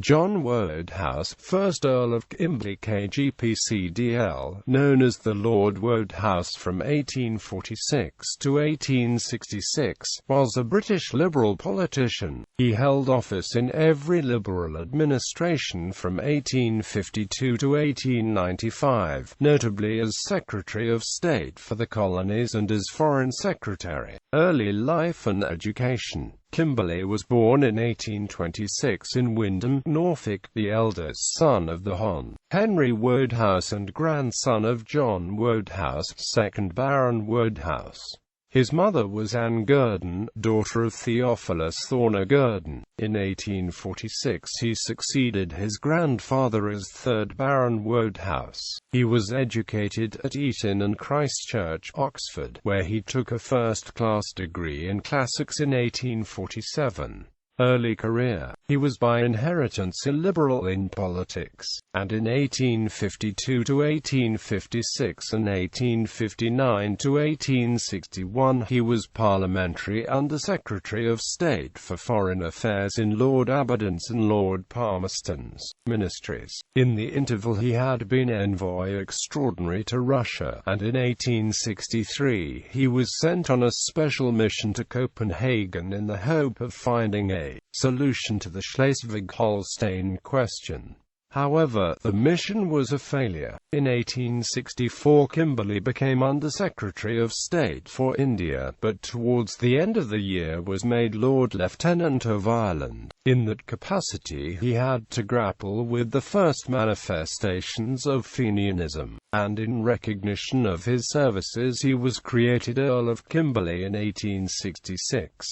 John Wodehouse, 1st Earl of Kimberley KGPCDL, known as the Lord Wodehouse from 1846 to 1866, was a British Liberal politician. He held office in every Liberal administration from 1852 to 1895, notably as Secretary of State for the Colonies and as Foreign Secretary. Early life and education. Kimberley was born in 1826 in Windham, Norfolk, the eldest son of the Hon. Henry Wodehouse and grandson of John Wodehouse, 2nd Baron Wodehouse. His mother was Anne Gurdon, daughter of Theophilus Thorner Gurdon. In 1846 he succeeded his grandfather as 3rd Baron Wodehouse. He was educated at Eton and Christ Church, Oxford, where he took a first-class degree in classics in 1847. Early career. He was by inheritance a Liberal in politics, and in 1852 to 1856 and 1859 to 1861 he was Parliamentary Under-Secretary of State for Foreign Affairs in Lord Aberdeen's and Lord Palmerston's ministries. In the interval he had been Envoy Extraordinary to Russia, and in 1863 he was sent on a special mission to Copenhagen in the hope of finding a solution to the Schleswig-Holstein question. However, the mission was a failure. In 1864 Kimberley became Under-Secretary of State for India, but towards the end of the year was made Lord Lieutenant of Ireland. In that capacity he had to grapple with the first manifestations of Fenianism, and in recognition of his services he was created Earl of Kimberley in 1866.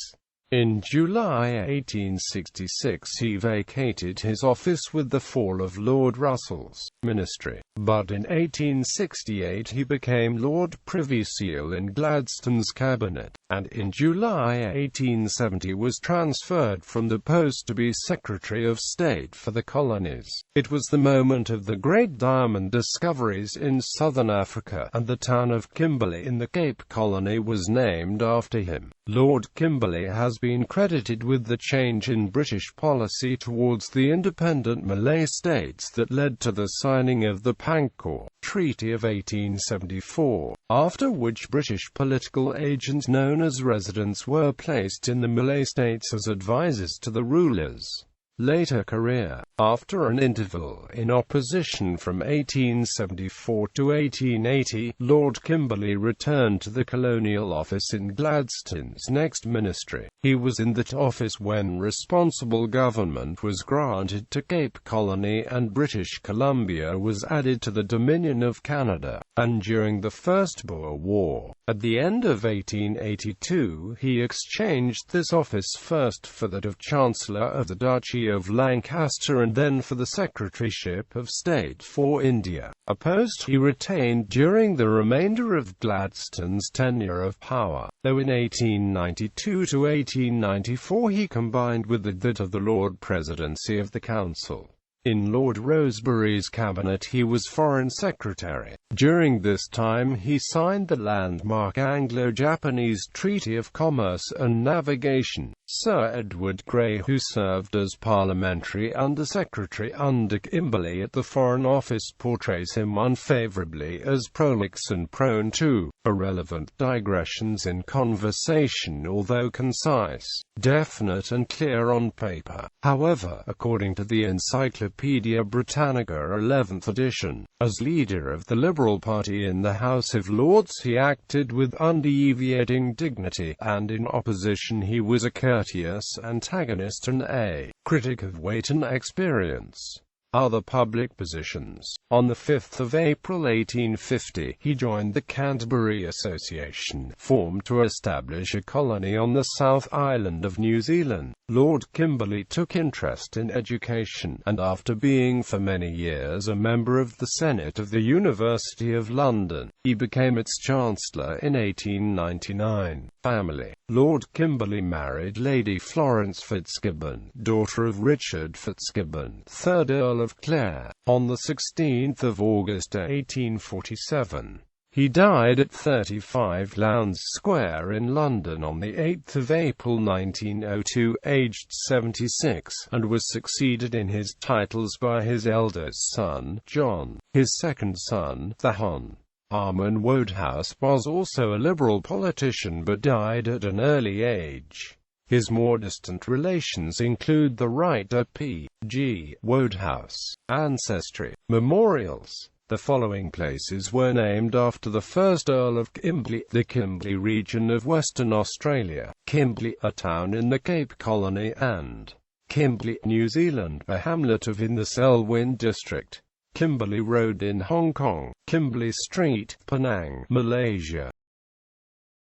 In July 1866 he vacated his office with the fall of Lord Russell's ministry, but in 1868 he became Lord Privy Seal in Gladstone's cabinet, and in July 1870 was transferred from the post to be Secretary of State for the Colonies. It was the moment of the great diamond discoveries in southern Africa, and the town of Kimberley in the Cape Colony was named after him. Lord Kimberley has been credited with the change in British policy towards the independent Malay states that led to the signing of the Pankor Treaty of 1874, after which British political agents known as residents were placed in the Malay states as advisors to the rulers. Later career. After an interval in opposition from 1874 to 1880, Lord Kimberley returned to the colonial office in Gladstone's next ministry. He was in that office when responsible government was granted to Cape Colony and British Columbia was added to the Dominion of Canada, and during the First Boer War. At the end of 1882 he exchanged this office first for that of Chancellor of the Duchy of Lancaster and then for the Secretaryship of State for India, a post he retained during the remainder of Gladstone's tenure of power, though in 1892 to 1894 he combined with that of the Lord Presidency of the Council. In Lord Rosebery's cabinet he was Foreign Secretary. During this time he signed the landmark Anglo-Japanese Treaty of Commerce and Navigation. Sir Edward Grey, who served as Parliamentary Under-Secretary under Kimberley at the Foreign Office, portrays him unfavourably as prolix and prone to irrelevant digressions in conversation, although concise, definite and clear on paper. However, according to the Encyclopaedia Britannica 11th edition, as leader of the Liberal Party in the House of Lords he acted with undeviating dignity, and in opposition he was a courteous antagonist and a critic of weight and experience. Other public positions. On the 5th of April 1850, he joined the Canterbury Association, formed to establish a colony on the South Island of New Zealand. Lord Kimberley took interest in education, and after being for many years a member of the Senate of the University of London, he became its Chancellor in 1899. Family. Lord Kimberley married Lady Florence Fitzgibbon, daughter of Richard Fitzgibbon, 3rd Earl of Clare, on the 16th of August 1847. He died at 35 Lowndes Square in London on 8 April 1902, aged 76, and was succeeded in his titles by his eldest son, John. His second son, the Hon. Harmon Wodehouse, was also a Liberal politician but died at an early age. His more distant relations include the writer P.G. Wodehouse. Ancestry Memorials. The following places were named after the first Earl of Kimberley: the Kimberley region of Western Australia, Kimberley, a town in the Cape Colony, and Kimberley, New Zealand, a hamlet of in the Selwyn district. Kimberley Road in Hong Kong, Kimberley Street, Penang, Malaysia,